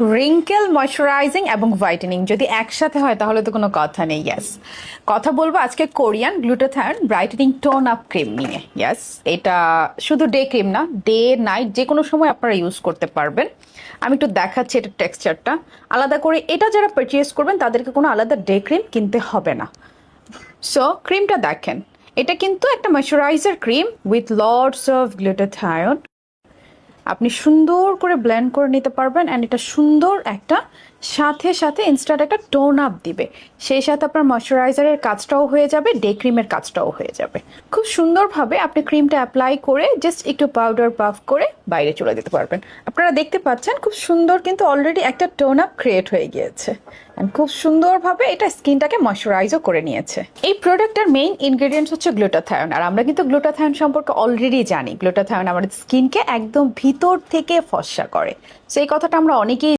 Wrinkle moisturising এবং whitening যদি একসাথে হয় তাহলে তো কোনো কথা নেই। ইয়াস, কথা বলবো আজকে Korean glutathione brightening tone up cream নিয়ে। ইয়াস, এটা শুধু ডে ক্রিম না, ডে নাইট যে কোনো সময় আপনারা ইউজ করতে পারবেন। আমি একটু দেখাচ্ছি এটা টেক্সচারটা আলাদা করে। এটা যারা পারচেস করবেন তাদেরকে কোনো আলাদা ডে ক্রিম কিনতে হবে না। সো ক্রিমটা দেখেন, এটা কিন্তু একটা moisturiser cream with lots of glutathione. আপনি সুন্দর করে ব্লেন্ড করে নিতে পারবেন অ্যান্ড এটা সুন্দর একটা সাথে সাথে ইনস্ট্যান্ট একটা টোন আপ দিবে। সেই সাথে আপনার ময়শ্চারাইজারের কাজটাও হয়ে যাবে, ডে ক্রিমের কাজটাও হয়ে যাবে। খুব সুন্দরভাবে আপনি ক্রিমটা অ্যাপ্লাই করে জাস্ট একটু পাউডার পাফ করে বাইরে চলে যেতে পারবেন। আপনারা দেখতে পাচ্ছেন খুব সুন্দর কিন্তু অলরেডি একটা টোন আপ ক্রিয়েট হয়ে গিয়েছে অ্যান্ড খুব সুন্দরভাবে এটা স্কিনটাকে ময়শ্চারাইজও করে নিয়েছে। এই প্রোডাক্টের মেইন ইনগ্রেডিয়েন্টস হচ্ছে গ্লুটাথায়ন, আর আমরা কিন্তু গ্লুটাথায়ন সম্পর্কে অলরেডি জানি। গ্লুটাথায়ন আমাদের স্কিনকে একদম ভিতর থেকে ফর্সা করে, সেই কথাটা আমরা অনেকেই